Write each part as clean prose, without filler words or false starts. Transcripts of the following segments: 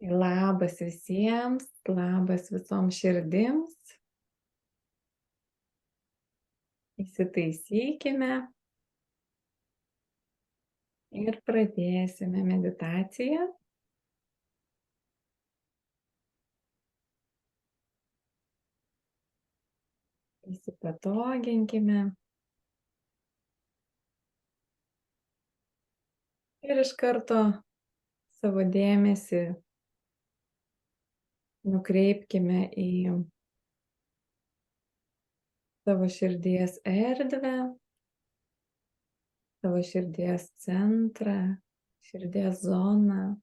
Labas visiems, labas visoms širdims. Įsitaisykime ir pradėsime meditaciją. Įsipatoginkime ir iš karto savo dėmesį nukreipkime į savo širdies erdvę, savo širdies centrą, širdies zoną.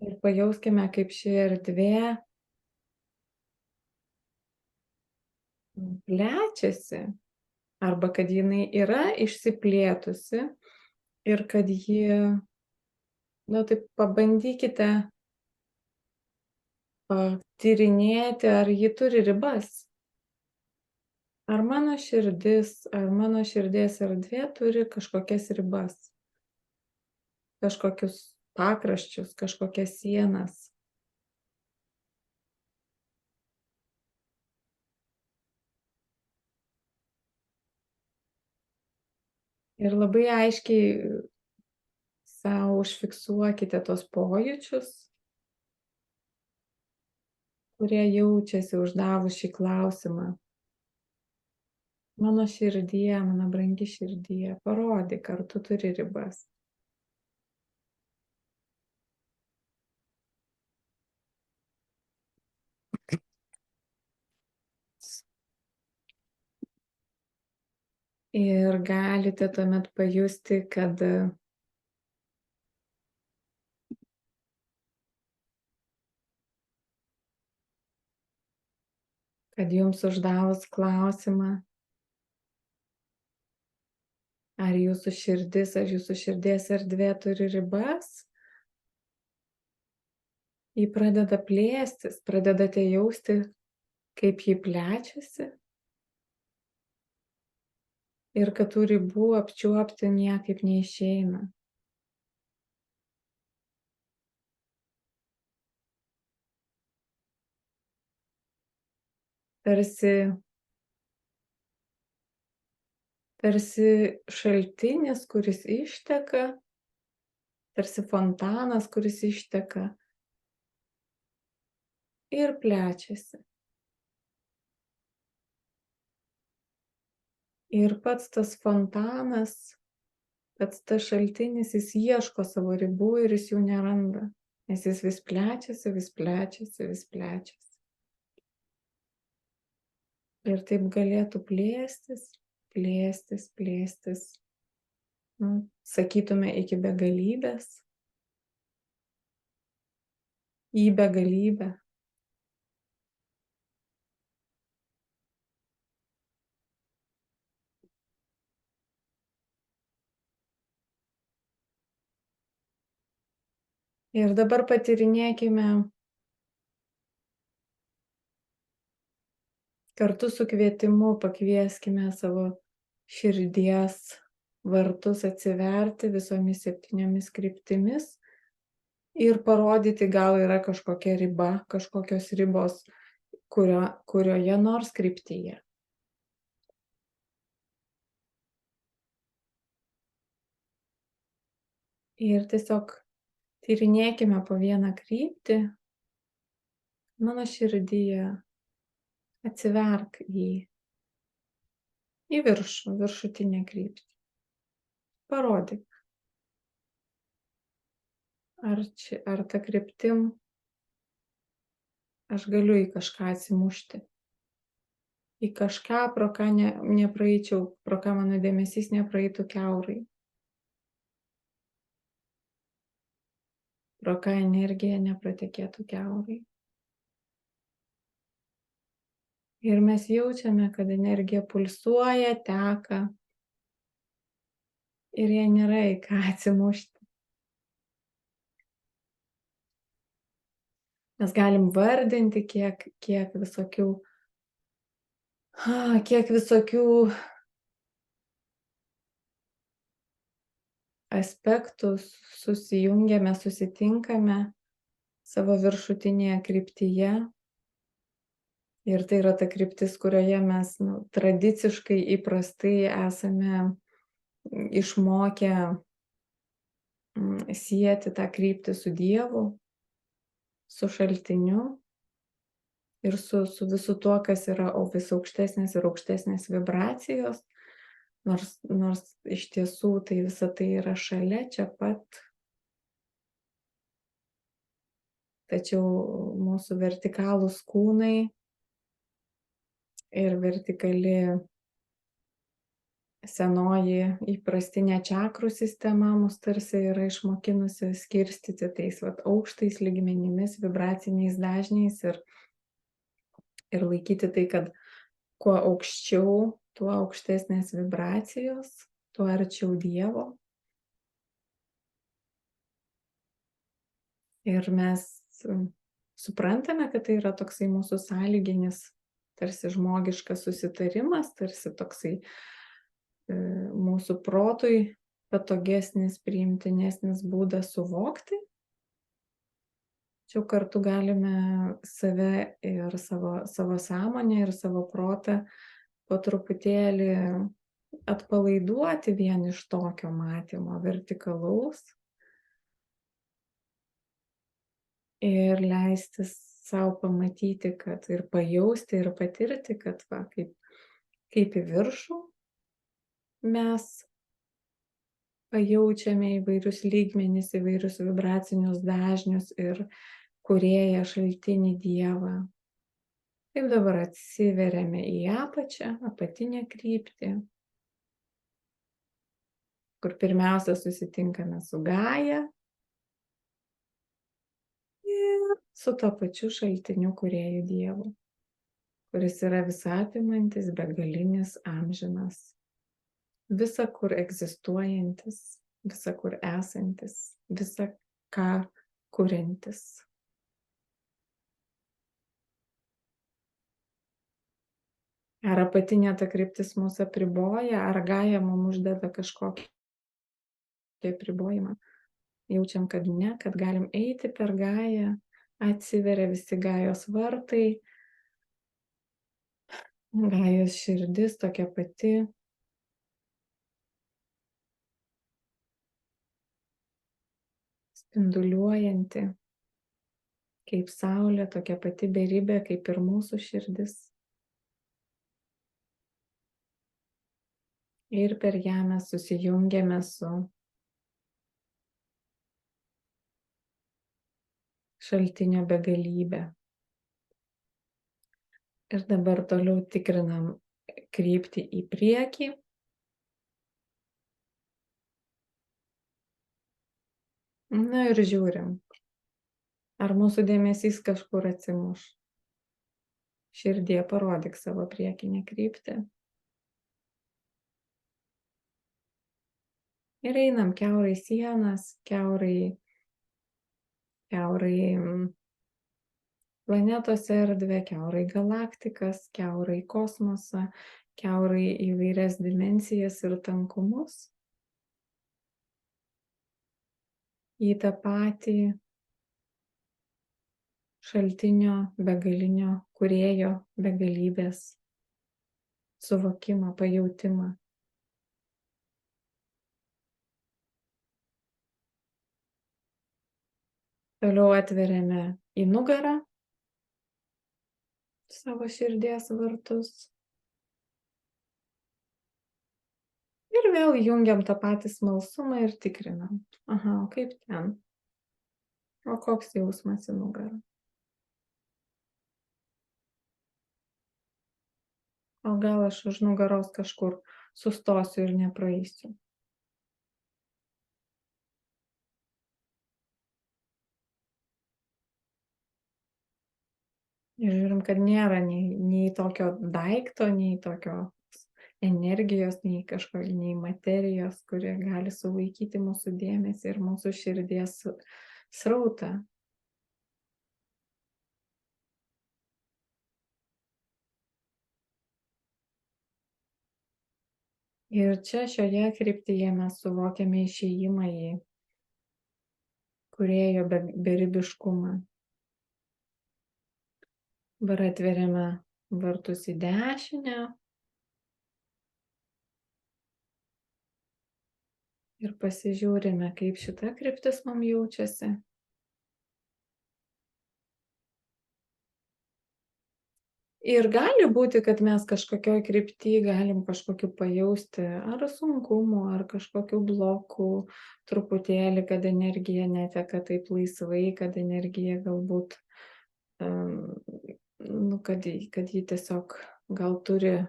Ir pajauskime, kaip ši erdvė plečiasi, arba kad jinai yra išsiplėtusi ir kad ji, taip pabandykite patyrinėti, ar ji turi ribas. Ar mano širdis, ar mano širdies erdvė turi kažkokias ribas, kažkokius pakraščius, kažkokias sienas. Ir labai aiškiai sau užfiksuokite tos pojūčius, kurie jaučiasi uždavus šį klausimą. Mano širdie, mano brangi širdie, parodyk, ar tu turi ribas. Ir galite tuomet pajusti, kad jums uždavus klausimą, ar jūsų širdis, ar jūsų širdies erdvė turi ribas, ji pradeda plėstis, pradedate jausti, kaip ji plečiasi ir kad tų ribų apčiuopti niekaip neišeina. Tarsi šaltinis, kuris išteka, tarsi fontanas, kuris išteka ir plečiasi. Ir pats tas fontanas, pats tas šaltinis, jis ieško savo ribų ir jis jų neranda, nes jis vis plečiasi, vis plečiasi, vis plečiasi. Ir taip galėtų plėstis, plėstis, plėstis, sakytume, iki begalybės, į begalybę. Ir dabar patyrinėkime kartu su kvietimu, pakvieskime savo širdies vartus atsiverti visomis 7 kryptimis ir parodyti, gal yra kažkokia riba, kažkokios ribos, kurioje nors kryptyje. Ir tiesiog tyrinėkime po vieną kryptį, mano širdyje atsiverk į viršų, viršutinę kryptį. Parodyk, ar ta kryptim aš galiu į kažką atsimušti. Į kažką, pro ką nepraeičiau, pro ką mano dėmesys nepraeitų kiaurai. Pro ką energija nepratekėtų kiaurai. Ir mes jaučiame, kad energija pulsuoja, teka ir jai nėra į ką atsimušti. Mes galim vardinti, kiek visokių aspektų susijungiame, susitinkame savo viršutinėje kryptyje. Ir tai yra ta kryptis, kurioje mes tradiciškai įprastai esame išmokę sieti tą kryptį su Dievu, su šaltiniu ir su visu tuo, kas yra vis aukštesnės ir aukštesnės vibracijos, nors iš tiesų tai visa tai yra šalia, čia pat. Tačiau mūsų vertikalūs kūnai ir vertikali senoji įprastinė čakrų sistema mus tarsi yra išmokinusi skirstyti tais aukštais lygmenimis, vibraciniais dažniais ir laikyti tai, kad kuo aukščiau, tuo aukštesnės vibracijos, tuo arčiau Dievo. Ir mes suprantame, kad tai yra toksai mūsų sąlyginis, tarsi žmogiškas susitarimas, tarsi toksai mūsų protui patogesnis, priimtinesnis būdas suvokti. Tačiau kartu galime save ir savo sąmonę ir savo protą po truputėlį atpalaiduoti vien iš tokio matymo vertikalaus ir leistis savo pamatyti, kad ir pajausti ir patirti, kad kaip į viršų mes pajaučiame įvairius lygmenis, įvairius vibracinius dažnius ir kūrėją šaltinį Dievą. Taip dabar atsiveriame į apačią, apatinę kryptį, kur pirmiausia susitinkame su Gaja ir su to pačiu šaltiniu kūrėju Dievu, kuris yra visapimantis, begalinis, amžinas, visa kur egzistuojantis, visa kur esantis, visa ką kuriantis. Ar apatinė ta kryptis mūsų apriboja, ar Gaja mums uždeda kažkokį apribojimą. Jaučiam, kad ne, kad galim eiti per Gają, atsiveria visi Gajos vartai, Gajos širdis tokia pati. Spinduliuojanti, kaip saulė, tokia pati beribė, kaip ir mūsų širdis. Ir per ją mes susijungiame su šaltinio begalybė. Ir dabar toliau tikrinam kryptį į priekį. Na ir žiūrim, ar mūsų dėmesys kažkur atsimuš. Širdie parodyk savo priekinę kryptį. Ir einam kiaurai sienas, kiaurai planetos erdvę, kiaurai galaktikas, kiaurai kosmosą, kiaurai įvairias dimensijas ir tankumus. Į tą patį šaltinio begalinio kūrėjo begalybės suvokimą, pajautimą. Toliau atveriame į nugarą savo širdies vartus. Ir vėl jungiam tą patį smalsumą ir tikrinam. Aha, o kaip ten? O koks jausmas į nugarą? O gal aš už nugaros kažkur sustosiu ir nepraeisiu? Ir žiūrim, kad nėra nei tokio daikto, nei tokios energijos, nei materijos, kuri gali sulaikyti mūsų dėmesį ir mūsų širdies srautą. Ir čia šioje kryptyje mes suvokiame išėjimą į kūrėjo beribiškumą. Dabar atveriame vartus į dešinę ir pasižiūrime, kaip šita kryptis mums jaučiasi. Ir gali būti, kad mes kažkokioj krypty galim kažkokiu pajausti ar sunkumų, ar kažkokių blokų truputėlį, kad energija neteka taip laisvai, kad energija galbūt, kad ji tiesiog gal turi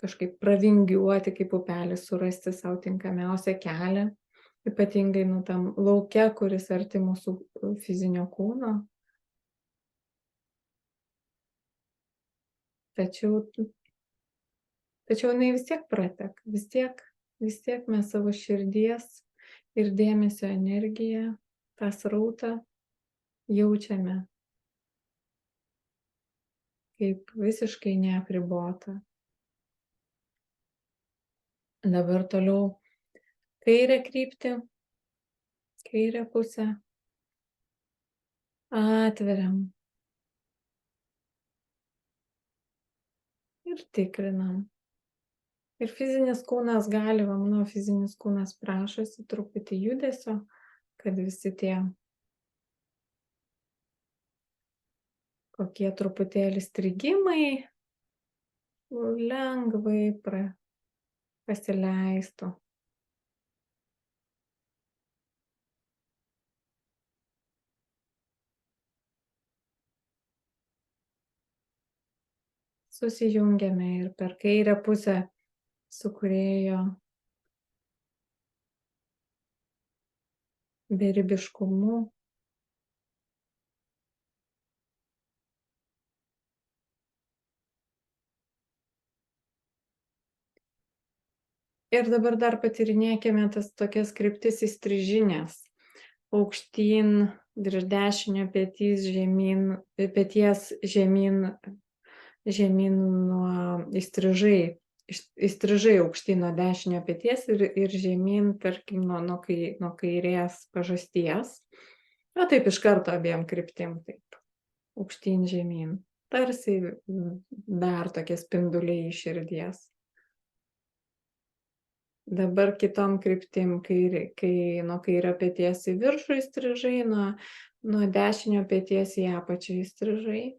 kažkaip pravingiuoti kaip upelis, surasti savo tinkamiausią kelią, ypatingai tam lauke, kuris arti mūsų fizinio kūno. Tačiau jinai vis tiek pratek, vis tiek mes savo širdies ir dėmesio energiją, tą srautą jaučiame kaip visiškai neapribotą. Dabar toliau kairę kryptį, kairę pusę atveriam ir tikrinam. Ir fizinis kūnas gali, mano fizinis kūnas prašosi truputį judesio, kad visi tie kokie truputėlį strigimai lengvai pasileistų. Susijungiame ir per kairę pusę su kūrėjo beribiškumu. Ir dabar dar patyrinėkime tas tokias kryptis įstrižinės. Aukštyn, virš dešinio peties žemyn nuo įstrižai aukštyn nuo dešinio peties ir žemyn, tarkim, nuo kairės pažasties. O taip iš karto abiem kryptim, taip, aukštyn žemyn. Tarsi dar tokie spinduliai iš širdies. Dabar kitom kryptim, kai nuo kairio peties į viršų įstrižai, nuo dešinio peties į apačią įstrižai.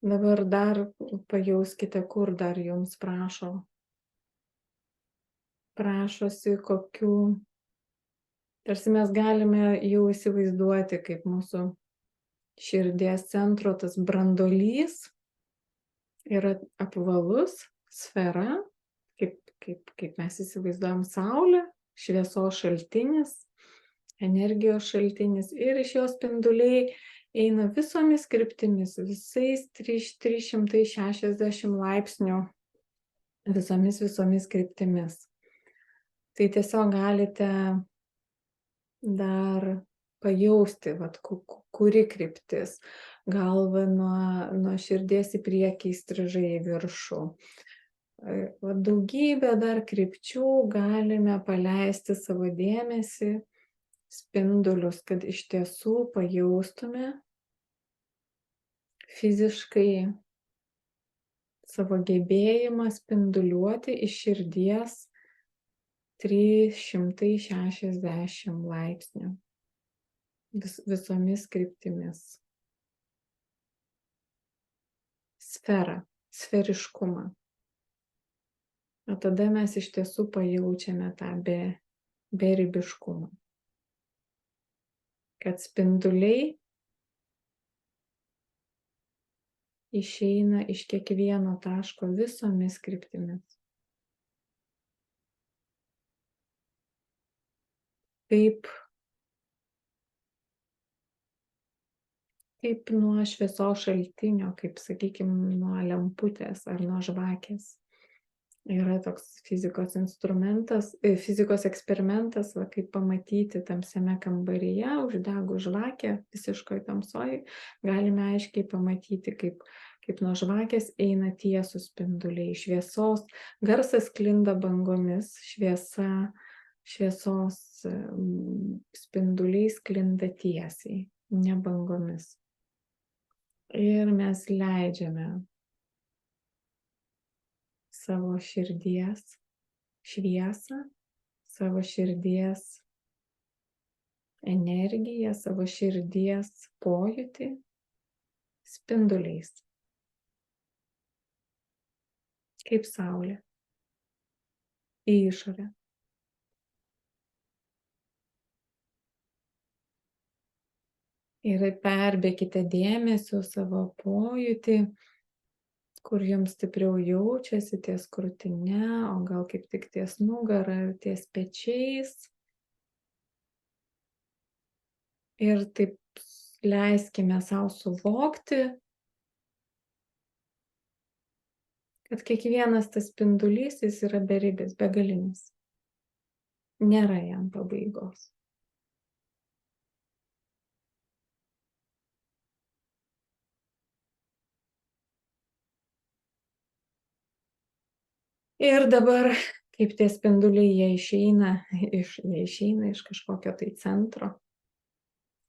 Dabar dar pajauskite, kur dar jums prašosi kokių. Tarsi mes galime jau įsivaizduoti, kaip mūsų širdies centro tas branduolys yra apvalus, sfera, kaip mes įsivaizduojam Saulę, šviesos šaltinis, energijos šaltinis, ir iš jos spinduliai eina visomis kryptimis, visais 360 laipsnių, visomis kryptimis. Tai tiesiog galite dar pajausti, kuri kryptis. Galva nuo širdies į priekį įstrižai į viršų. Daugybę dar krypčių galime paleisti savo dėmesį, spindulius, kad iš tiesų pajaustume fiziškai savo gebėjimą spinduliuoti iš širdies 360 laipsnių visomis kryptimis. Sferą, sferiškumą. O tada mes iš tiesų pajaučiame tą beribiškumą. Kad spinduliai išeina iš kiekvieno taško visomis kryptimis. Kaip nuo šviesos šaltinio, kaip, sakykime, nuo lemputės ar nuo žvakės. Yra toks fizikos instrumentas, fizikos eksperimentas, va, kaip pamatyti tamsiame kambaryje, uždegus žvakę, visiškoj tamsoj, galime aiškiai pamatyti, kaip nuo žvakės eina tiesūs spinduliai šviesos, garsas sklinda bangomis, šviesos spinduliai sklinda tiesiai, ne bangomis. Ir mes leidžiame savo širdies šviesą, savo širdies energiją, savo širdies pojūtį spinduliais, kaip saulė, į išorę. Ir perbėkite dėmesio savo pojūtį, kur jums stipriau jaučiasi, ties krūtine, o gal kaip tik ties nugara ir ties pečiais. Ir taip leiskime savo suvokti, kad kiekvienas tas spindulys, jis yra beribis, begalinis. Nėra jam pabaigos. Ir dabar, kaip tie spinduliai, jie išeina iš kažkokio tai centro.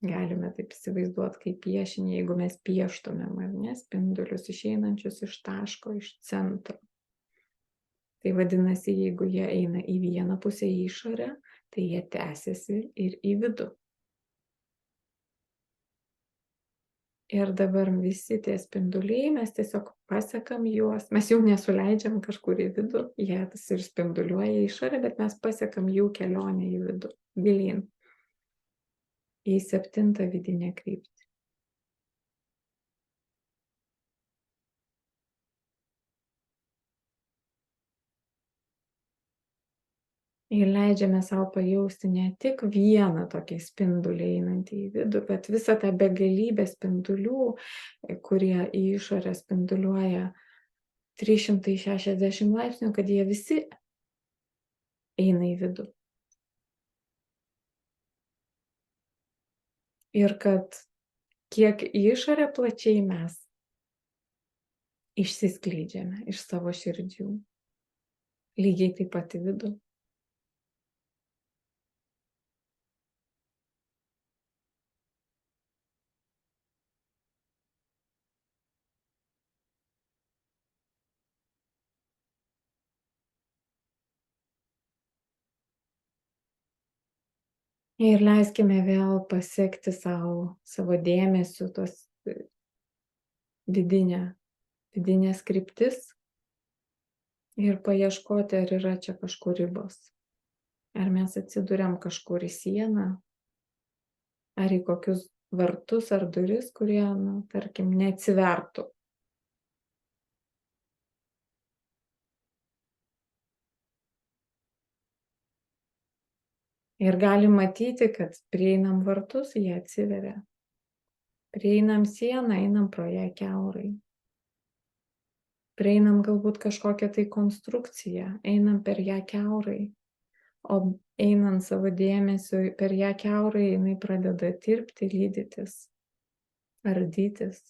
Galime taip įsivaizduoti kaip piešinį, jeigu mes pieštumėm, ar ne, spindulius išeinančius iš taško, iš centro. Tai vadinasi, jeigu jie eina į vieną pusę, į išorę, tai jie tęsiasi ir į vidų. Ir dabar visi tie spinduliai, mes tiesiog pasekam juos, mes jau nesuleidžiam kažkur į vidų, jie ir spinduliuoja į išorę, bet mes pasekam jų kelionę į vidų, gilyn, į 7 vidinę kryptį. Ir leidžiame savo pajausti ne tik vieną tokį spindulį einantį į vidų, bet visą tą begalybę spindulių, kurie į išorę spinduliuoja 360 laipsnių, kad jie visi eina į vidų. Ir kad kiek į išorę plačiai mes išsiskleidžiame iš savo širdžių, lygiai taip pat į vidų. Ir leiskime vėl pasekti savo dėmesiu tos vidinės kryptis ir paieškoti, ar yra čia kažkur ribos. Ar mes atsiduriam kažkur į sieną, ar į kokius vartus ar duris, kurie, tarkim, neatsivertų. Ir galim matyti, kad prieinam vartus, jie atsiveria. Prieinam sieną, einam pro ją kiaurai. Prieinam galbūt kažkokią tai konstrukciją, einam per ją kiaurai. O einant savo dėmesiu per ją kiaurai, jinai pradeda tirpti, lydytis, ardytis.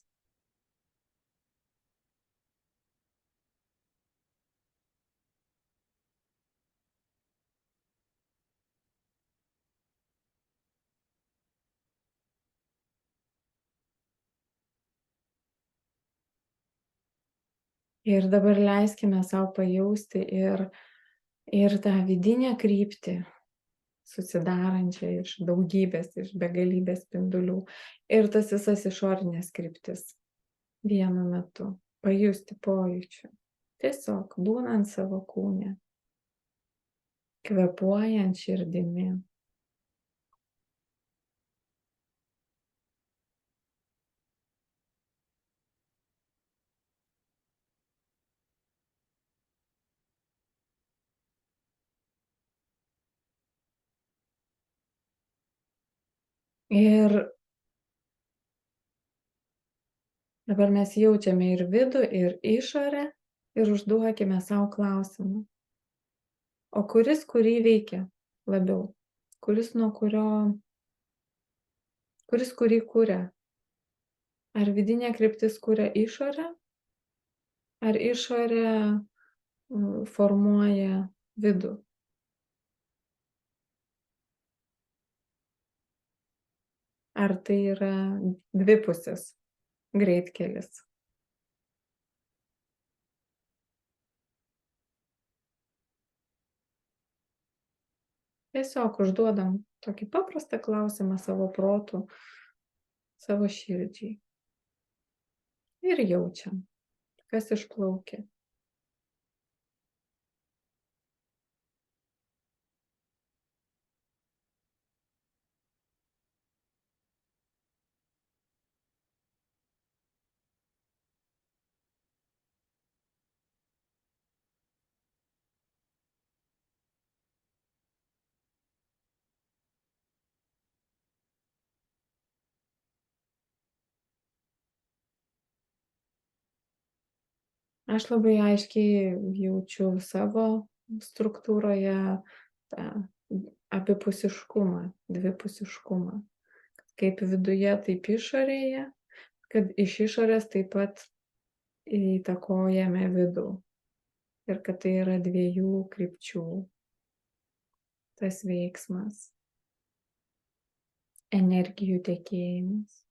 Ir dabar leiskime savo pajausti ir tą vidinę kryptį, susidarančią iš daugybės, iš begalybės spindulių. Ir tas visas išorinės kryptis vienu metu. Pajusti pojūčių. Tiesiog būnant savo kūne. Kvėpuojant širdimi. Ir dabar mes jaučiame ir vidų, ir išorę. ir užduokime sau klausimą, o kuris kurį veikia labiau? Kuris kurį kuria? Ar vidinė kryptis kuria išorę, ar išorė formuoja vidų? Ar tai yra dvipusis greitkelis? Tiesiog užduodam tokį paprastą klausimą savo protu, savo širdžiai ir jaučiam, kas išplaukia. Aš labai aiškiai jaučiu savo struktūroje tą abipusiškumą, dvipusiškumą. Kaip viduje, taip išorėje, kad iš išorės taip pat įtakojame vidų. Ir kad tai yra dviejų krypčių tas veiksmas, energijų tekėjimas.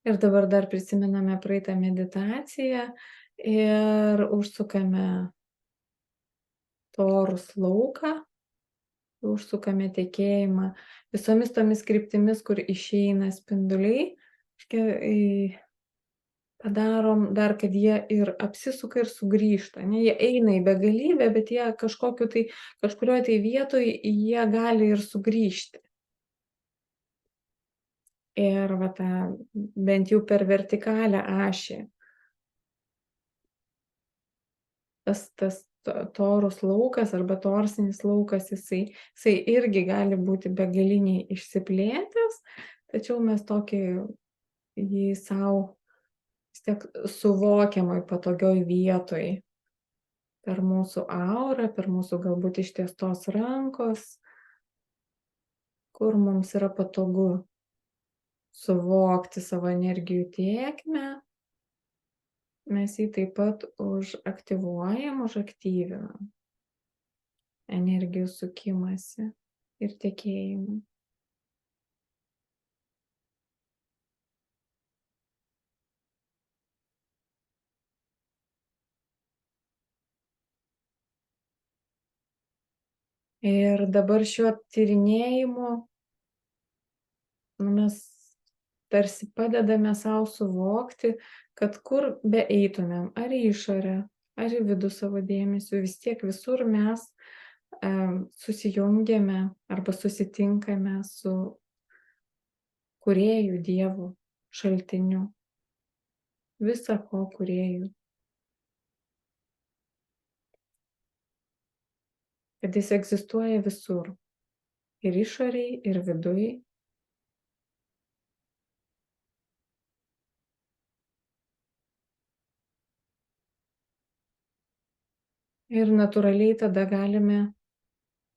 Ir dabar dar prisimename praeitą meditaciją ir užsukame torus lauką, užsukame tekėjimą visomis tomis kryptimis, kur išeina spinduliai. Padarom dar, kad jie ir apsisuka ir sugrįžta. Ne? Jie eina į begalybę, bet jie kažkurioje tai vietoje jie gali ir sugrįžti. Ir va tą bent jau per vertikalią ašį. Tas torus laukas arba torsinis laukas, jisai irgi gali būti begaliniai išsiplėtęs, tačiau mes tokį jį savo vis tiek suvokiamai patogioj vietoj. Per mūsų aurą, per mūsų galbūt ištiestos rankos, kur mums yra patogu suvokti savo energijų tėkmę, mes jį taip pat užaktyvuojam, užaktyvinam energijų sukimąsi ir tekėjimą. Ir dabar šiuo tyrinėjimu mes tarsi padedame sau suvokti, kad kur beeitumėm, ar į išorę, ar į vidų savo dėmesiu, vis tiek visur mes susijungiame arba susitinkame su kūrėju, Dievu, šaltiniu, visa ko kūrėju. Kad jis egzistuoja visur, ir išoriai, ir viduj. Ir natūraliai tada galime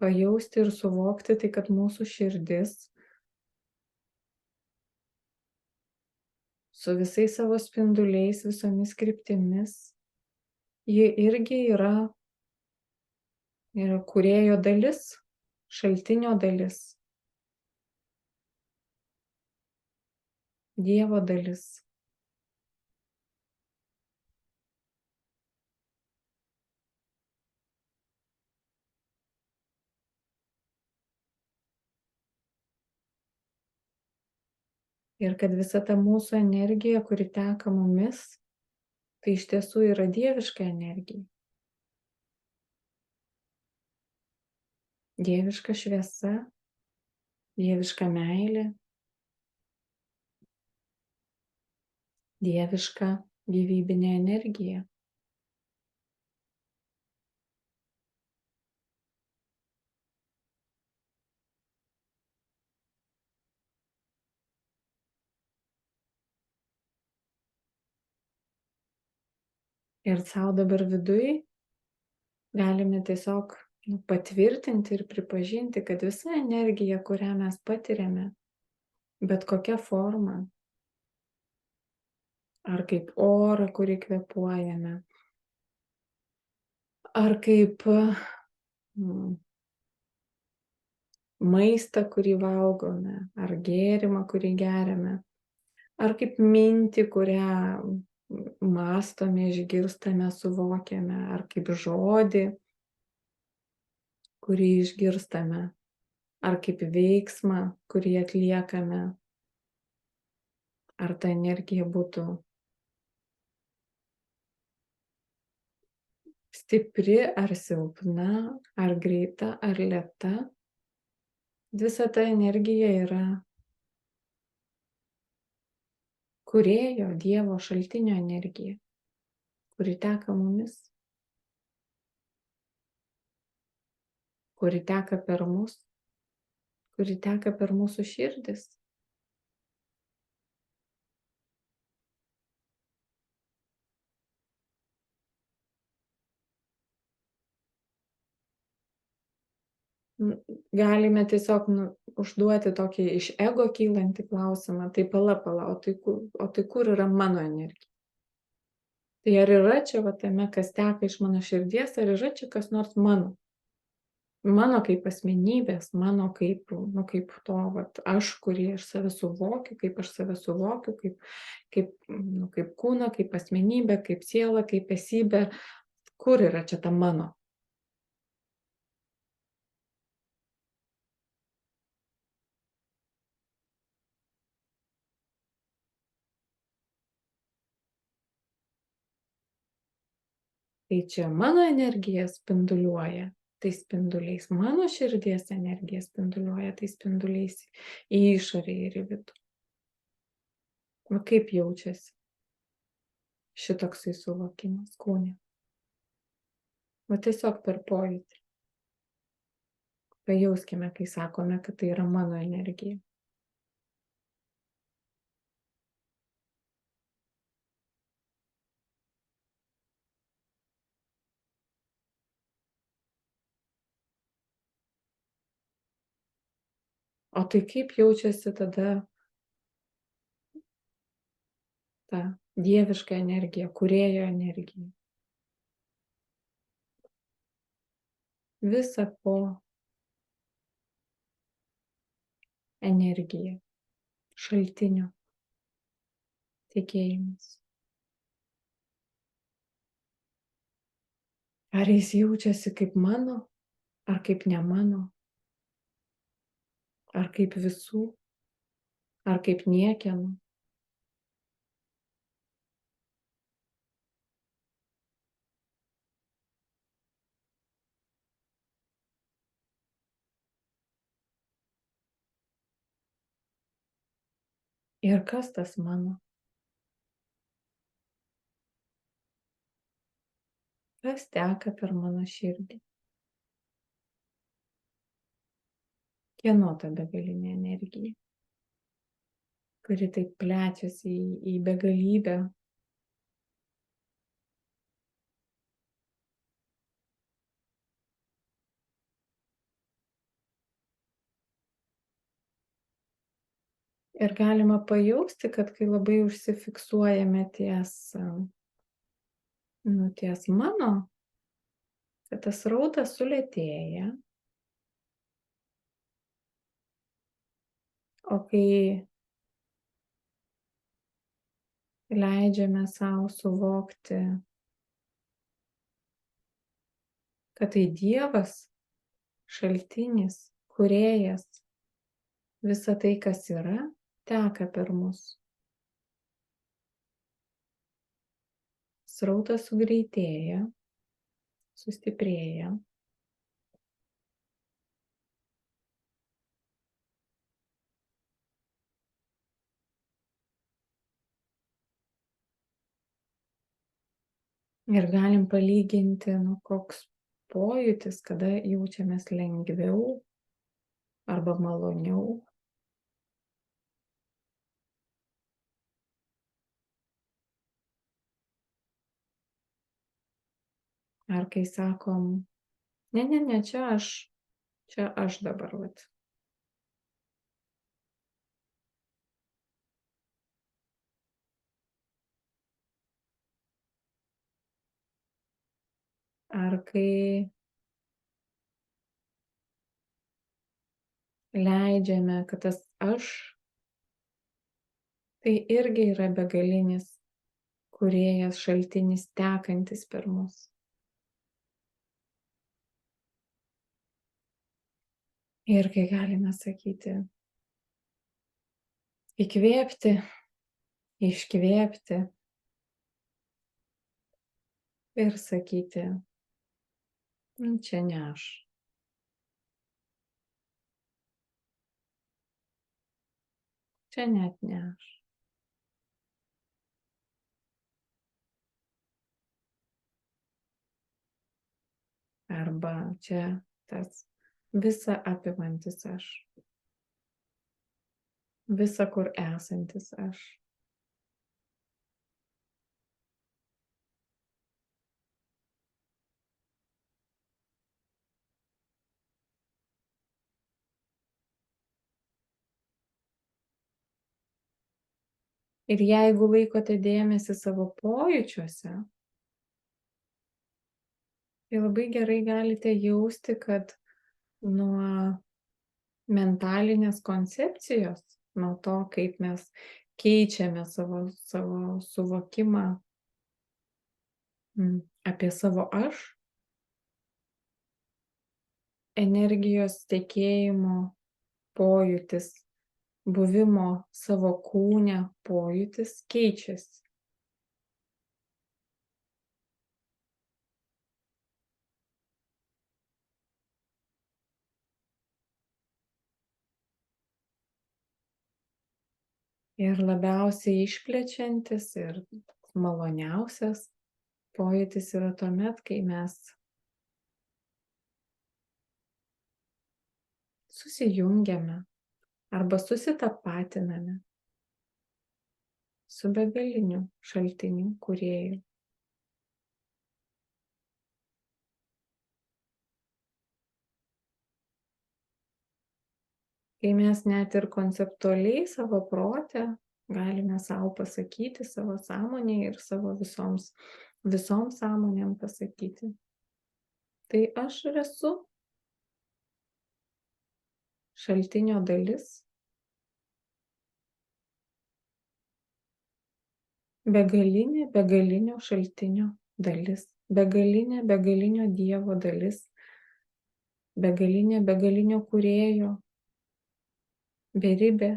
pajausti ir suvokti tai, kad mūsų širdis su visais savo spinduliais, visomis kryptimis, ji irgi yra kūrėjo dalis, šaltinio dalis, Dievo dalis. Ir kad visa ta mūsų energija, kuri teka mumis, tai iš tiesų yra dieviška energija. Dieviška šviesa, dieviška meilė, dieviška gyvybinė energija. Ir sau dabar viduj galime tiesiog patvirtinti ir pripažinti, kad visa energija, kurią mes patiriame, bet kokia forma, ar kaip orą, kurį kvėpuojame, ar kaip maistą, kurį valgome, ar gėrimą, kurį geriame, ar kaip mintį, kurią mąstome, išgirstame, suvokiame, ar kaip žodį, kurį išgirstame, ar kaip veiksmą, kurį atliekame, ar ta energija būtų stipri ar silpna, ar greita ar lėta, visa ta energija yra kūrėjo, Dievo šaltinio energija, kuri teka mumis, kuri teka per mus, kuri teka per mūsų širdis. Galime tiesiog užduoti tokį iš ego kylantį klausimą, tai pala, o tai kur yra mano energija? Tai ar yra čia tame, kas teka iš mano širdies, ar yra čia kas nors mano? Mano kaip asmenybės, mano kaip to aš, kurį aš save suvokiu, kaip aš save suvokiu, kaip kūną, kaip asmenybę, kaip sielą, kaip esybę. Kur yra čia ta mano? Tai čia mano energija spinduliuoja, tai spinduliais, mano širdies energija spinduliuoja, tai spinduliais į išorę ir į vidų. O kaip jaučiasi šitoksai suvokimas kūne? O tiesiog per pojūtį. Pajauskime, kai sakome, kad tai yra mano energija. O tai kaip jaučiasi tada ta dieviška energija, kūrėjo energija? Visa ko energija, šaltinio tikėjimas. Ar jis jaučiasi kaip mano, ar kaip ne mano, ar kaip visų, ar kaip niekieno? Ir kas tas mano? Kas teka per mano širdį? Kieno ta begalinė energija, kuri taip plečiasi į begalybę? Ir galima pajausti, kad kai labai užsifiksuojame ties mano, kad tas srautas sulėtėja, o kai leidžiame sau suvokti, kad tai Dievas, šaltinis, kūrėjas, visa tai, kas yra, teka per mus. Srautas sugreitėja, sustiprėja. Ir galim palyginti, koks pojūtis, kada jaučiamės lengviau arba maloniau. Ar kai sakom, ne, čia aš dabar vat. Ar kai leidžiame, kad tas aš tai irgi yra begalinis kūrėjas, šaltinis tekantis per mus. Ir kai galime sakyti, įkvėpti, iškvėpti ir sakyti, čia ne aš. Čia net ne aš. Arba čia tas visa apimantis aš. Visa kur esantis aš. Ir jeigu laikote dėmesį savo pojūčiuose, tai labai gerai galite jausti, kad nuo mentalinės koncepcijos, nuo to, kaip mes keičiame savo suvokimą apie savo aš, energijos tekėjimo pojūtis, buvimo savo kūne pojūtis keičiasi. Ir labiausiai išplečiantis ir maloniausias pojūtis yra tuomet, kai mes susijungiame arba susitapatiname su begaliniu šaltiniu kūrėju. Kai mes net ir konceptualiai savo prote galime savo pasakyti, savo sąmonėje ir savo visom sąmonėm pasakyti. Tai aš ir esu šaltinio dalis, begalinio šaltinio dalis, begalinio Dievo dalis, begalinio kūrėjo, beribė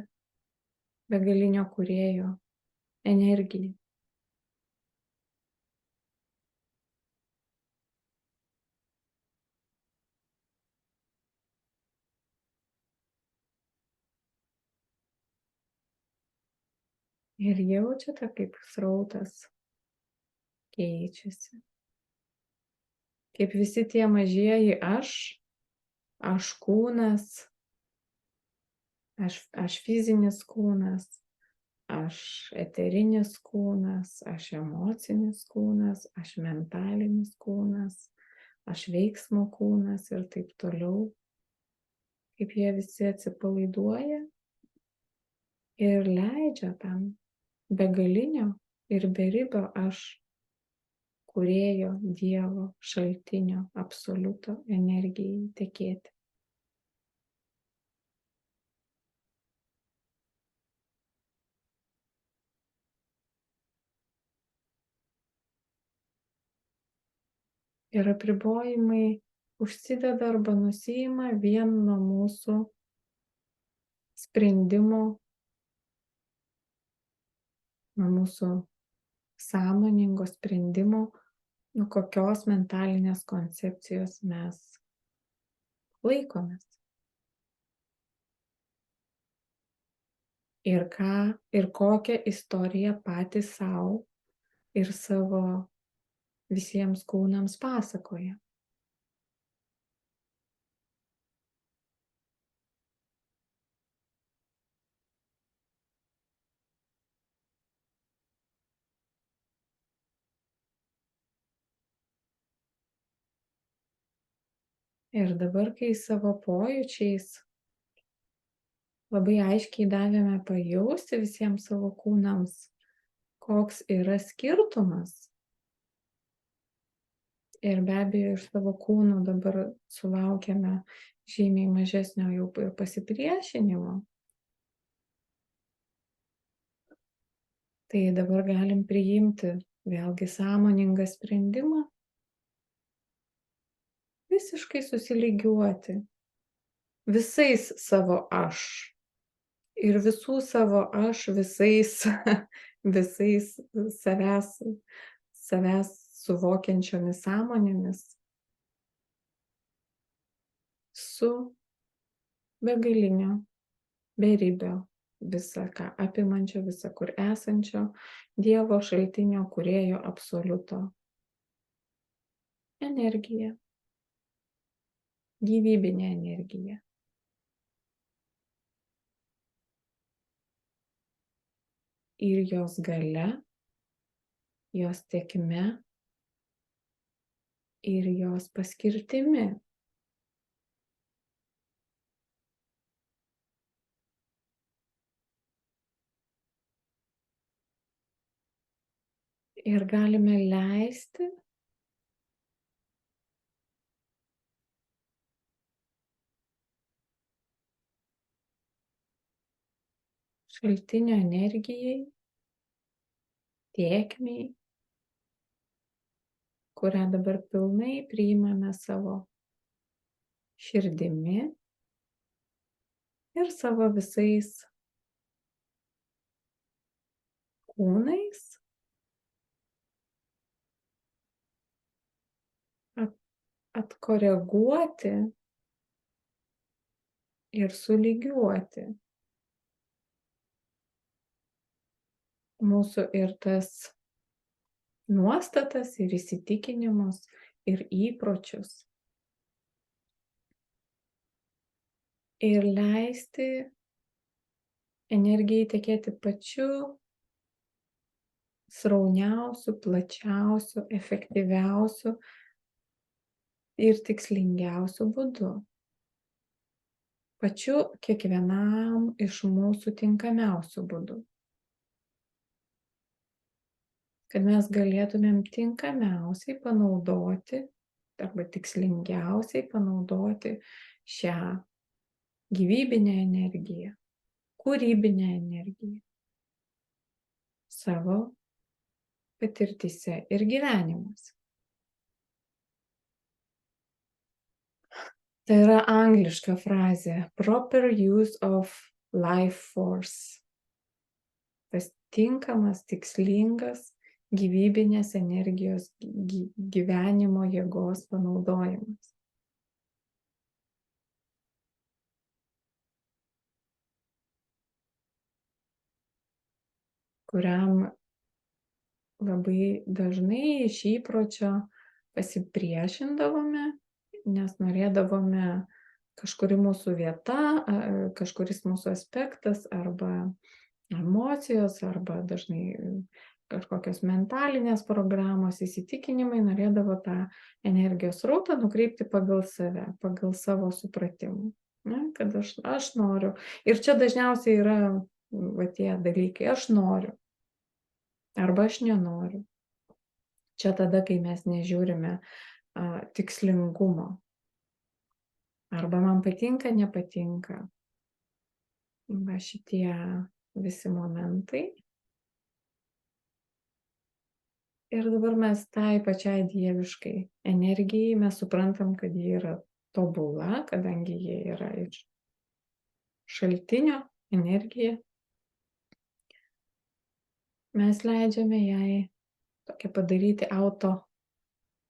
begalinio kūrėjo energija. Ir jaučiate, kaip srautas keičiasi. Kaip visi tie mažieji aš kūnas, aš fizinis kūnas, aš eterinis kūnas, aš emocinis kūnas, aš mentalinis kūnas, aš veiksmo kūnas ir taip toliau. Kaip jie visi atsipalaiduoja ir leidžia tam begalinio ir beribio aš kūrėjo Dievo šaltinio absoliuto energijai tekėti. Ir apribojimai užsideda arba nusiima vien nuo mūsų sprendimo, nuo mūsų sąmoningo sprendimo, nuo kokios mentalinės koncepcijos mes laikomės. Ir ką ir kokią istoriją patys savo ir savo visiems kūnams pasakoja. Ir dabar, kai savo pojūčiais labai aiškiai davėme pajausti visiems savo kūnams, koks yra skirtumas. Ir be abejo, iš savo kūnų dabar sulaukiame žymiai mažesnio jau ir pasipriešinimo. Tai dabar galim priimti vėlgi sąmoningą sprendimą, visiškai susilygiuoti visais savo aš. Ir visų savo aš visais, visais savęs suvokiančiomis sąmonėmis su begalinio, beribio, visa ką apimančio, visa kur esančio Dievo šaltinio, kūrėjo absoliuto energija, gyvybinė energija. Ir jos galia, jos tėkme ir jos paskirtimi. Ir galime leisti šaltinio energijai, tėkmei, kurią dabar pilnai priimame savo širdimi ir savo visais kūnais, atkoreguoti ir sulygiuoti mūsų ir tas nuostatas, ir įsitikinimus, ir įpročius. Ir leisti energijai tekėti pačiu srauniausiu, plačiausiu, efektyviausiu ir tikslingiausiu būdu. Pačiu kiekvienam iš mūsų tinkamiausiu būdu. Kad mes galėtumėm tinkamiausiai panaudoti arba tikslingiausiai panaudoti šią gyvybinę energiją, kūrybinę energiją savo patirtyse ir gyvenimuose. Tai yra angliška frazė proper use of life force. Tas tinkamas, tikslingas gyvybinės energijos gyvenimo jėgos panaudojimas. Kuriam labai dažnai iš įpročio pasipriešindavome, nes norėdavome kažkuri mūsų vieta, kažkuris mūsų aspektas arba emocijos, arba dažnai kažkokios mentalinės programos, įsitikinimai norėdavo tą energijos srautą nukreipti pagal save, pagal savo supratimą. Ne? Kad aš noriu. Ir čia dažniausiai yra tie dalykai, aš noriu. Arba aš nenoriu. Čia tada, kai mes nežiūrime tikslingumo. Arba man patinka, nepatinka. Va šitie visi momentai. Ir dabar mes tai pačiai dieviškai energijai, mes suprantam, kad ji yra tobula, kadangi jie yra iš šaltinio energija. Mes leidžiame jai tokią padaryti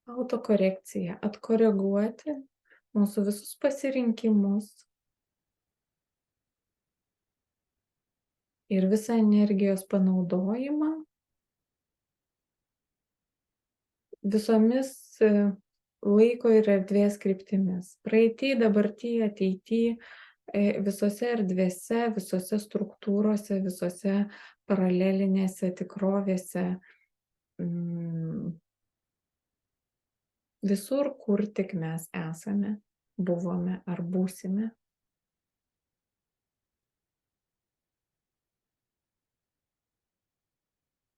autokorekciją, atkoreguoti mūsų visus pasirinkimus ir visą energijos panaudojimą visomis laiko ir erdvės kryptimis. Praeity, dabarty, ateity, visose erdvėse, visose struktūrose, visose paralelinėse tikrovėse, visur, kur tik mes esame. buvome ar būsime.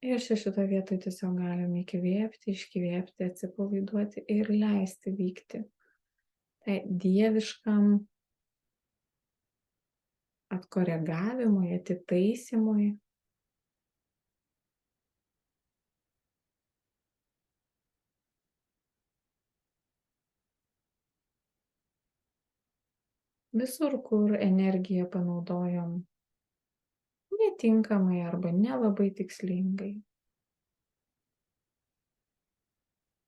Ir šitoje vietoje tiesiog galime įkvėpti, iškvėpti, atsipalaiduoti ir leisti vykti tai dieviškam atkoregavimui, atitaisymui. Visur, kur energiją panaudojom netinkamai arba nelabai tikslingai.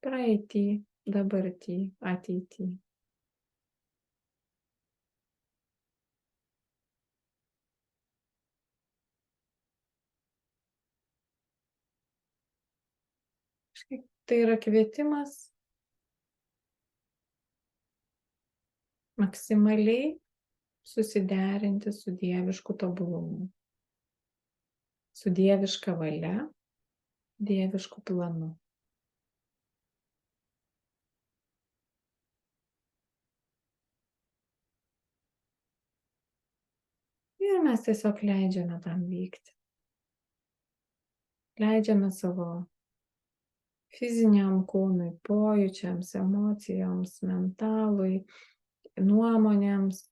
Praeitį, dabartį, ateitį. Tai yra kvietimas maksimaliai susiderinti su dievišku tobulumu, su dieviška valia, dievišku planu. Ir mes tiesiog leidžiame tam vykti. Leidžiame savo fiziniam kūnui, pojūčiams, emocijoms, mentalui, nuomonėms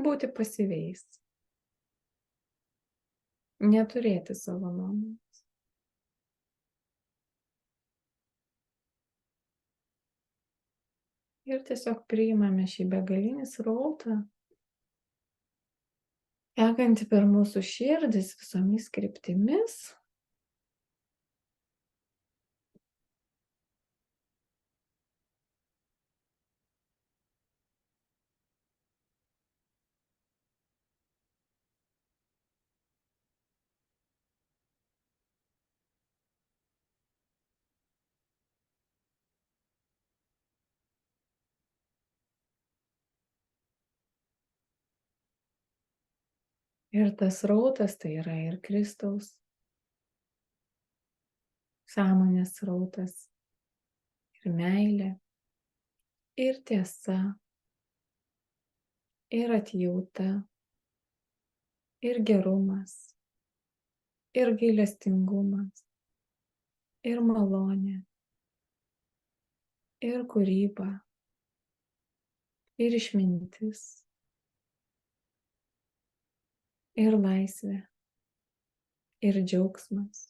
būti pasyviais. Neturėti savo nuomonės. Ir tiesiog priimame šį begalinį srautą, tekantį per mūsų širdis visomis kryptimis. Ir tas srautas tai yra ir Kristaus sąmonės srautas, ir meilė, ir tiesa, ir atjauta, ir gerumas, ir gailestingumas, ir malonė, ir kūryba, ir išmintis, ir laisvė, ir džiaugsmas,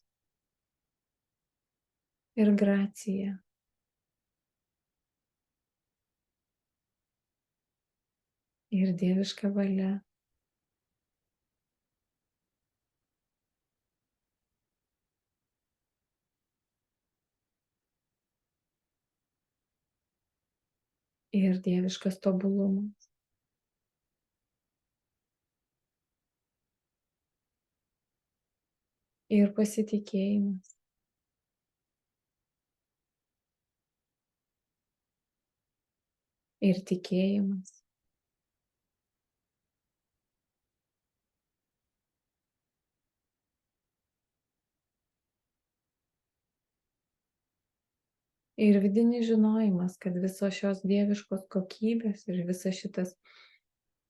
ir gracija. Ir dieviška valia. Ir dieviškas tobulumas. Ir pasitikėjimas. Ir tikėjimas. Ir vidinis žinojimas, kad visos šios dieviškos kokybės ir visas šitas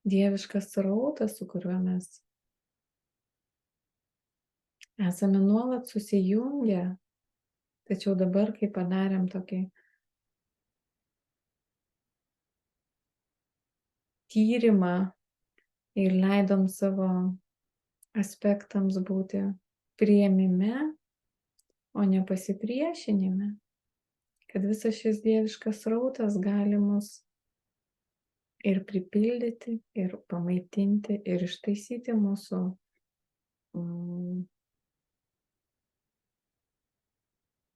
dieviškas srautas, su kuriuo mes esame nuolat susijungę, tačiau dabar, kai padarėm tokį tyrimą ir leidom savo aspektams būti priėmime, o ne pasipriešinime, kad visas šis dieviškas srautas gali mus ir pripildyti, ir pamaitinti, ir ištaisyti mūsų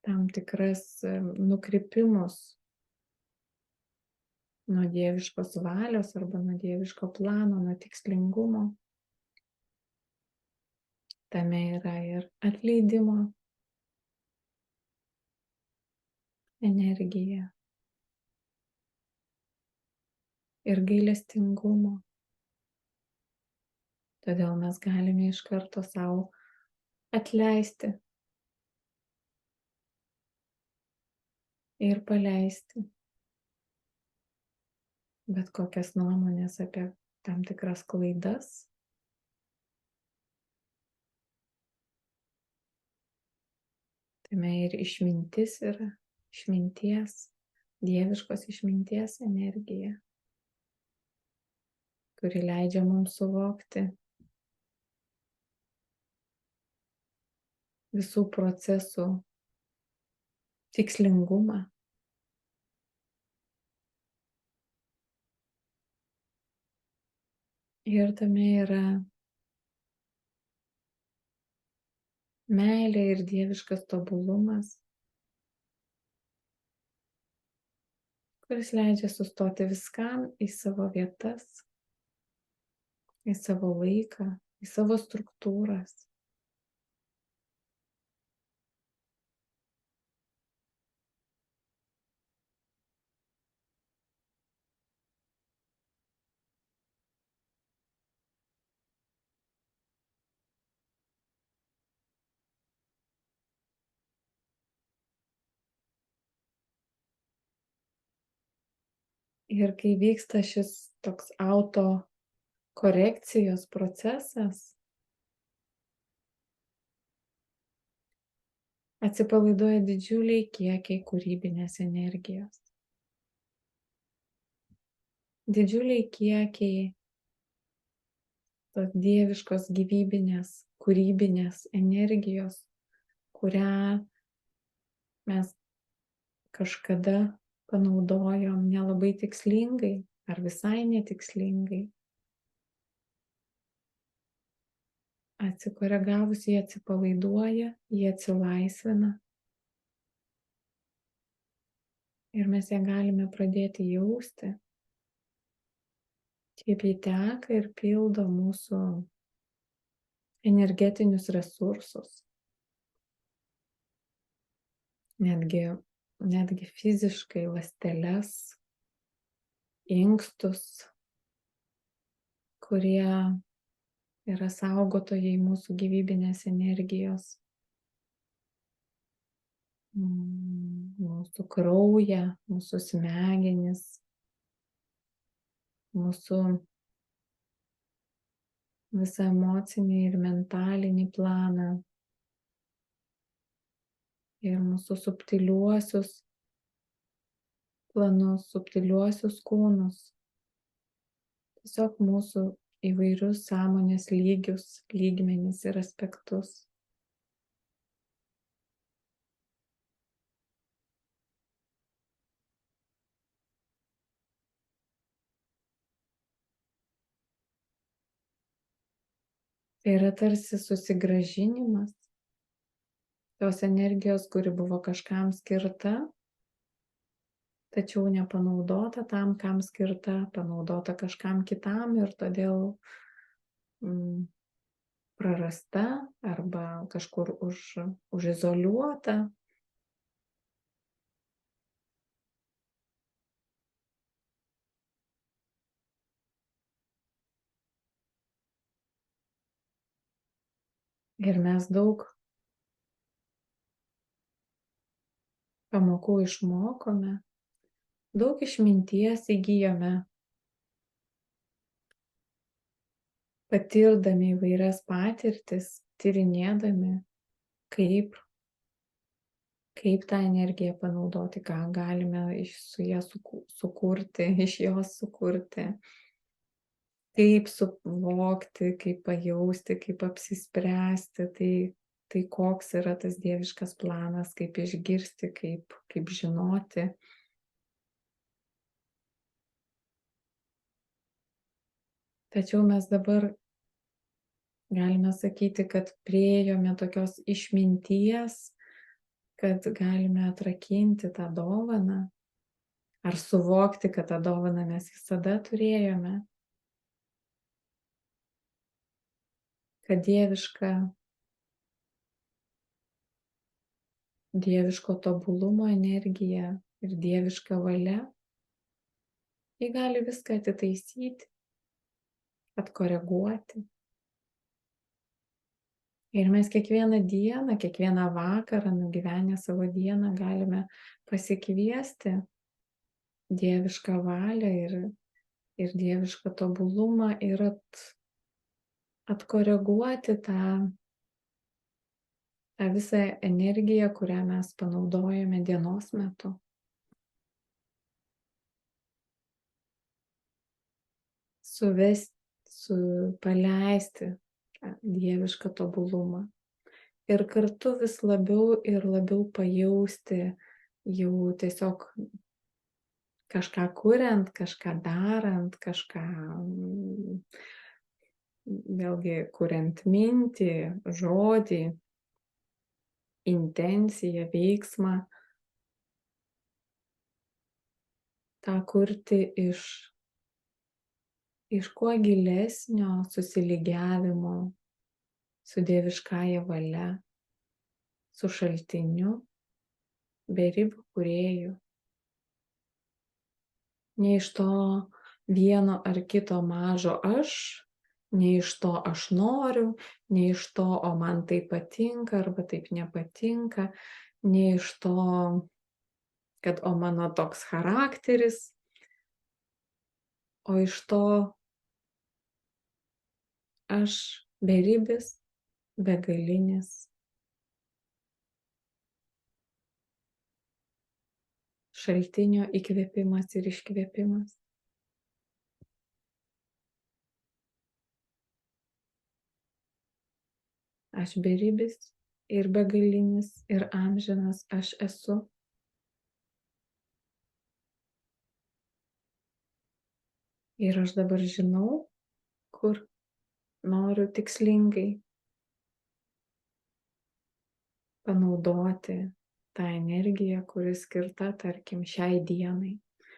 tam tikras nukrypimus nuo dieviškos valios arba nuo dieviško plano, nuo tikslingumo. Tame yra ir atleidimo energija, ir gailestingumo. Todėl mes galime iš karto savo atleisti ir paleisti. bet kokias nuomonės apie tam tikras klaidas. Tame ir išmintis yra, išminties, dieviškos išminties energija, kuri leidžia mums suvokti visų procesų tikslingumą. Ir tame yra meilė ir dieviškas tobulumas, kuris leidžia sustoti viskam į savo vietas, į savo laiką, į savo struktūras. Ir kai vyksta šis toks auto korekcijos procesas, atsipalaiduoja didžiuliai kiekiai kūrybinės energijos. Didžiuliai kiekiai tos dieviškos gyvybinės, kūrybinės energijos, kurią mes kažkada panaudojom nelabai tikslingai ar visai netikslingai. Atsikoregavus jie atsipalaiduoja, jie atsilaisvina ir mes ją galime pradėti jausti, kaip ji teka ir pildo mūsų energetinius resursus, netgi fiziškai ląsteles, inkstus, kurie yra saugotojai mūsų gyvybinės energijos, mūsų kraują, mūsų smegenis, mūsų visą emocinį ir mentalinį planą ir mūsų subtiliuosius planus, subtiliuosius kūnus, tiesiog mūsų įvairius sąmonės lygius, lygmenis ir aspektus. Tai yra tarsi susigrąžinimas tos energijos, kuri buvo kažkam skirta, tačiau nepanaudota tam, kam skirta, panaudota kažkam kitam ir todėl prarasta arba kažkur užizoliuota. Ir mes daug pamokų išmokome, daug išminties įgyjome, patirdami įvairias patirtis, tyrinėdami, kaip tą energiją panaudoti, ką galime su ją sukurti, iš jos sukurti, kaip suvokti, kaip pajausti, kaip apsispręsti, tai koks yra tas dieviškas planas, kaip išgirsti, kaip žinoti. Tačiau mes dabar galime sakyti, kad priėjome tokios išminties, kad galime atrakinti tą dovaną ar suvokti, kad tą dovaną mes visada turėjome, kad dieviško tobulumo energija ir dieviška valia, ji gali viską atitaisyti, atkoreguoti. Ir mes kiekvieną dieną, kiekvieną vakarą, nugyvenę savo dieną, galime pasikviesti dievišką valią ir ir dievišką tobulumą ir atkoreguoti tą visą energiją, kurią mes panaudojame dienos metu. Paleisti tą dievišką tobulumą. Ir kartu vis labiau ir labiau pajausti jau tiesiog kažką kuriant, kažką darant, kažką vėlgi kuriant mintį, žodį, intenciją, veiksmą, tą kurti iš kuo gilesnio susilygiavimo su dieviškąja valia, su šaltiniu, beribiu kūrėju. Ne iš to vieno ar kito mažo aš, ne iš to aš noriu, ne iš to, o man tai patinka arba taip nepatinka, ne iš to, kad o mano toks charakteris, o iš to aš beribis, begalinis. Šaltinio įkvėpimas ir iškvėpimas. Aš beribis ir begalinis ir amžinas aš esu. Ir aš dabar žinau, kur noriu tikslingai panaudoti tą energiją, kuri skirta, tarkim, šiai dienai.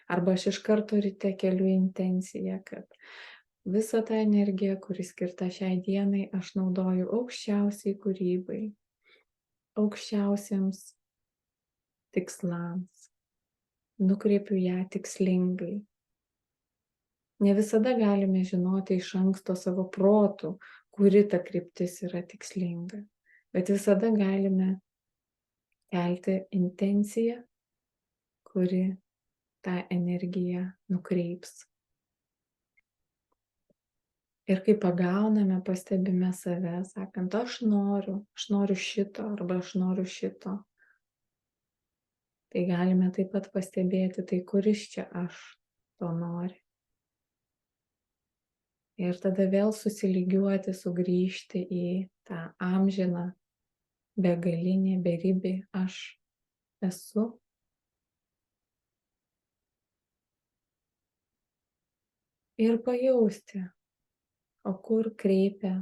Arba aš iš karto ryte keliu intenciją, kad visą tą energiją, kuri skirta šiai dienai, aš naudoju aukščiausiai kūrybai, aukščiausiems tikslams. Nukreipiu ją tikslingai. Ne visada galime žinoti iš anksto savo protų, kuri ta kryptis yra tikslinga. Bet visada galime kelti intenciją, kuri tą energiją nukreips. Ir kai pagauname, pastebime save, sakant, aš noriu šito arba aš noriu šito. Tai galime taip pat pastebėti, tai kuris čia aš to nori. Ir tada vėl susilygiuoti, sugrįžti į tą amžiną, begalinį, beribį aš esu. Ir pajausti, o kur kreipia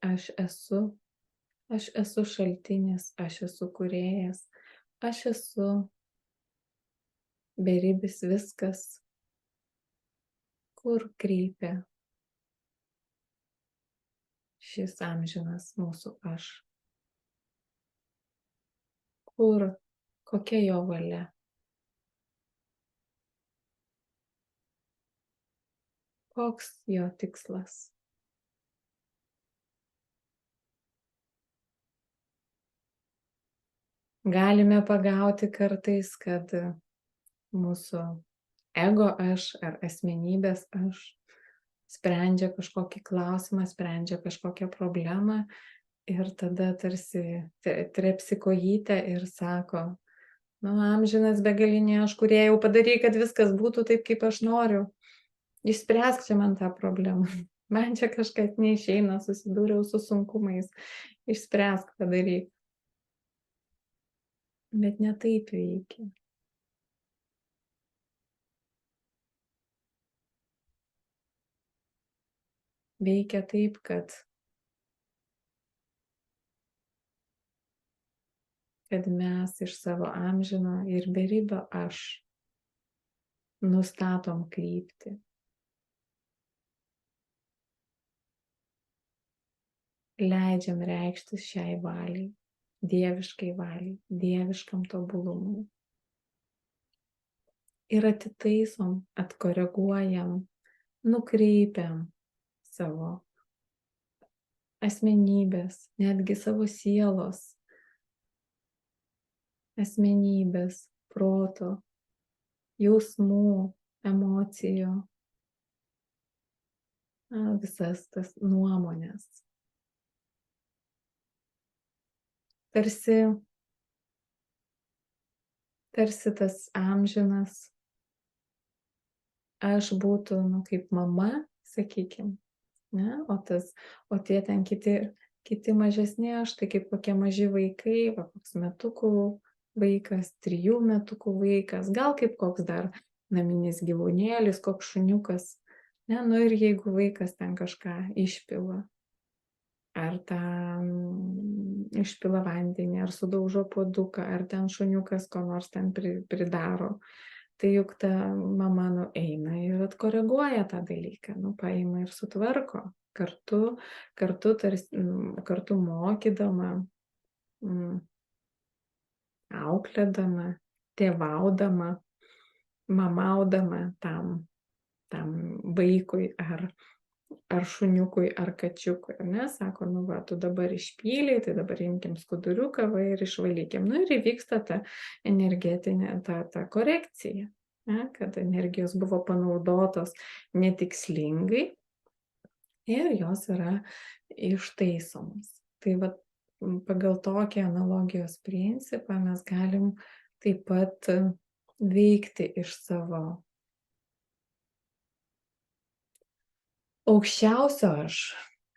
aš esu šaltinis, aš esu kūrėjas, aš esu beribis viskas, kur kreipia šis amžinas mūsų aš. Kur, kokia jo valia. Koks jo tikslas. Galime pagauti kartais, kad mūsų ego aš ar asmenybės aš sprendžia kažkokį klausimą, sprendžia kažkokią problemą ir tada tarsi trepsi kojytę ir sako, amžinas begalinė aš, kūrėjau, padaryk, kad viskas būtų taip, kaip aš noriu. Išspręsk čia man tą problemą. Man čia kažkas neišeina, susidūriau su sunkumais. Išspręsk, padaryk. Bet ne taip veikia. Veikia taip, kad mes iš savo amžino ir beribio aš nustatom kryptį. Leidžiam reikštis šiai valiai, dieviškai valiai, dieviškam tobulumui. Ir atitaisom, atkoreguojam, nukreipiam savo asmenybės, netgi savo sielos, asmenybės, proto jausmų, emocijų, visas tas nuomonės. Tarsi tas amžinas aš būtų, kaip mama, sakykim, ne? O tie ten kiti mažesni aš, tai kaip kokie maži vaikai, koks metukų vaikas, 3 metukų vaikas, gal kaip koks dar naminis gyvūnėlis, koks šuniukas, ne? Ir jeigu vaikas ten kažką išpila, ar ten išpila vandenį, ar sudaužo puoduką, ar ten šuniukas ko nors ten pridaro, tai juk ta mama eina ir atkoreguoja tą dalyką, paima ir sutvarko, kartu mokydama, auklėdama, tėvaudama, mamaudama tam vaikui ar šuniukui, ar kačiukui, ne, sako, tu dabar išpylei, tai dabar imkim skuduriuką ir išvalykim. Ir įvyksta ta energetinė, ta korekcija, ne, kad energijos buvo panaudotos netikslingai ir jos yra ištaisomos. Tai pagal tokį analogijos principą mes galim taip pat veikti iš savo aukščiausio aš,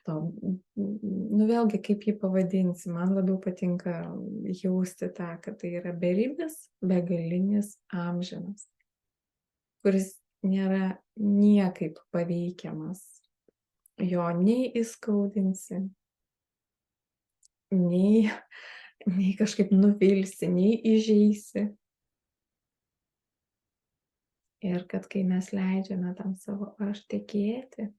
vėlgi kaip jį pavadinsi, man labiau patinka jausti tą, kad tai yra beribis, begalinis, amžinas, kuris nėra niekaip paveikiamas, jo nei įskaudinsi, nei kažkaip nuvilsi, nei įžeisi. Ir kad kai mes leidžiame tam savo aš tekėti,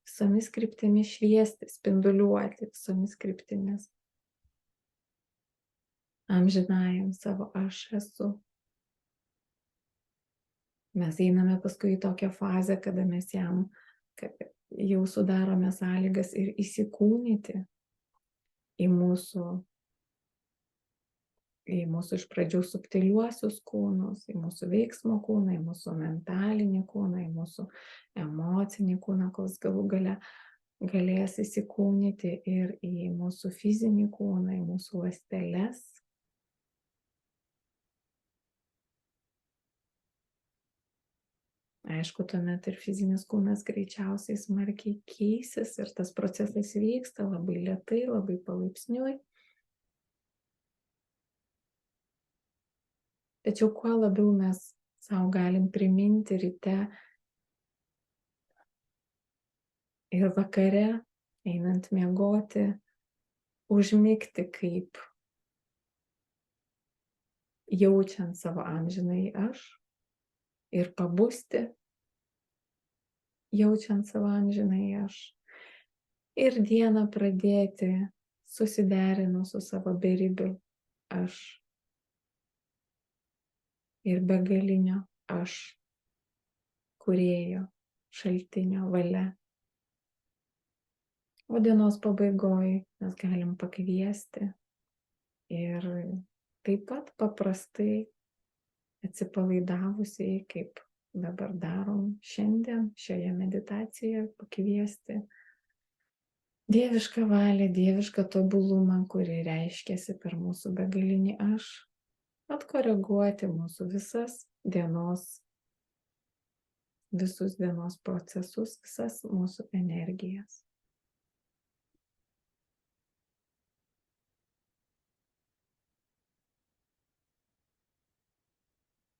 visomis kryptimis šviesti, spinduliuoti visomis kryptimis. Amžinajam savo aš esu. Mes einame paskui į tokią fazę, kada mes jam jau sudarome sąlygas ir įsikūnyti į mūsų iš pradžių subtiliuosius kūnus, į mūsų veiksmo kūną, į mūsų mentalinį kūną, į mūsų emocinį kūną, kol galų gale galės įsikūnyti ir į mūsų fizinį kūną, į mūsų ląsteles. Aišku, tuomet ir fizinis kūnas greičiausiai smarkiai keisis ir tas procesas vyksta labai lėtai, labai palaipsniui. Tačiau kuo labiau mes savo galim priminti ryte ir vakare, einant miegoti, užmigti kaip jaučiant savo amžinai aš ir pabusti, jaučiant savo amžinai aš. Ir dieną pradėti susiderinus su savo beribiu aš. Ir begalinio aš, kūrėjo, šaltinio valia. O dienos pabaigoje mes galim pakviesti ir taip pat paprastai atsipalaidavusiai, kaip dabar darom šiandien šioje meditacijoje, pakviesti dievišką valią, dievišką tobulumą, kuri reiškiasi per mūsų begalinį aš, atkoreguoti mūsų visus dienos procesus, visas mūsų energijas.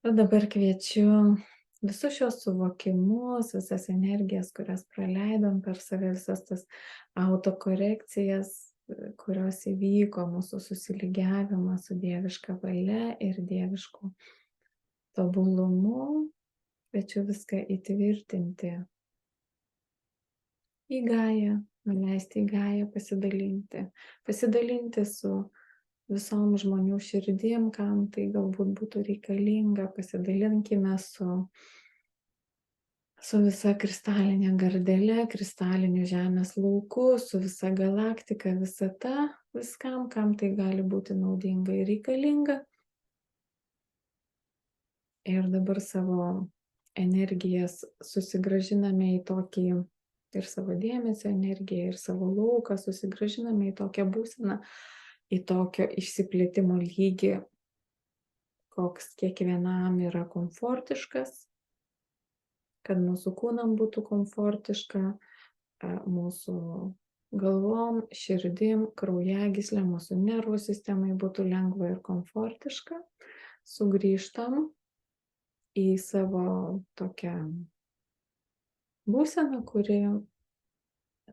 O dabar kviečiu visus šios suvokimus, visas energijas, kurias praleidom per save, visas tas autokorekcijas, kurios įvyko, mūsų susilygiavimas su dieviška valia ir dievišku tobulumu, kviečiu viską įtvirtinti į Gaiją, nuleisti į Gaiją, pasidalinti su visom žmonių širdim, kam tai galbūt būtų reikalinga, pasidalinkime su visa kristalinė gardele, kristaliniu žemės lauku, su visa galaktika, visata, viskam, kam tai gali būti naudinga ir reikalinga. Ir dabar savo energijas susigrąžiname į tokį ir savo dėmesio energiją, ir savo lauką susigrąžiname į tokią būseną, į tokio išsiplėtimo lygį, koks kiekvienam yra komfortiškas, kad mūsų kūnam būtų komfortiška, mūsų galvom, širdim, kraujagyslėm, mūsų nervų sistemai būtų lengva ir komfortiška. Sugrįžtam į savo tokią būseną,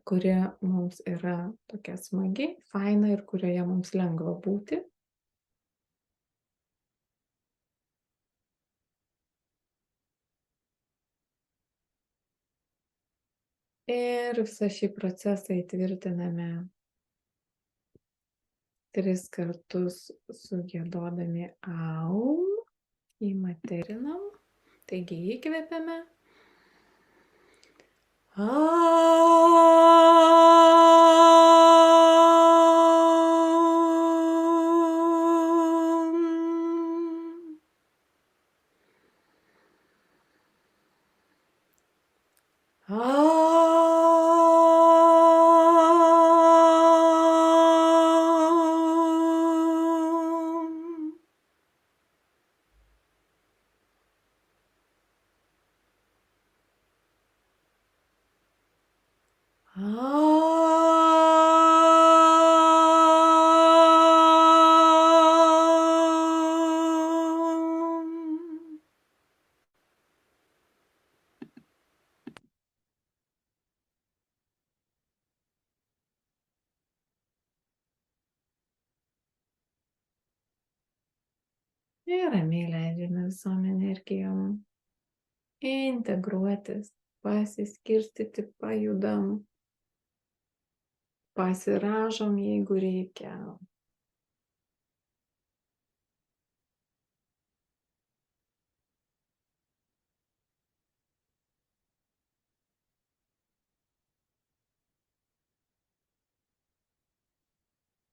kuri mums yra tokia smagi, faina ir kurioje mums lengva būti. Ir visą šį procesą įtvirtiname 3 kartus sugiedodami aum, įmaterinam. Taigi įkvepiame. Ir ramiai leidžiame visom energijom integruotis, pasiskirstyti, pajudam, pasirąžom, jeigu reikia.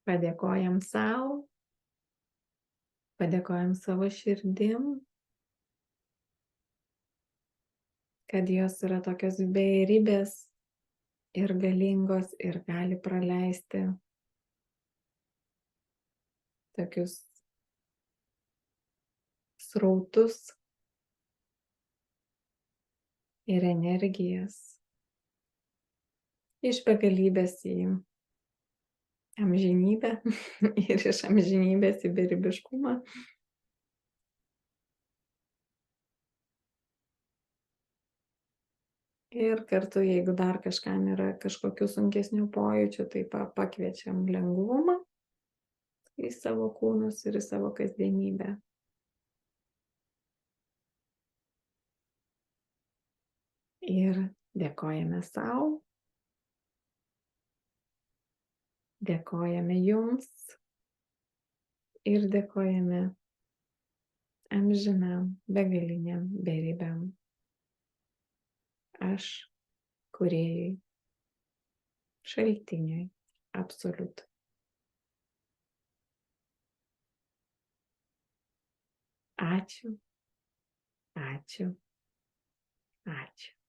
Padėkojam sau, padėkojam savo širdim, kad jos yra tokios beribės ir galingos ir gali praleisti tokius srautus ir energijas iš begalybės į amžinybę ir iš amžinybės į beribiškumą. Ir kartu, jeigu dar kažkam yra kažkokių sunkesnių pojūčių, tai pakviečiam lengvumą į savo kūnus ir į savo kasdienybę. Ir dėkojame sau, dėkojame jums ir dėkojame amžinam, begaliniam, beribiam aš, kūrėjui, šaltiniui, absoliut. Ačiū, ačiū, ačiū.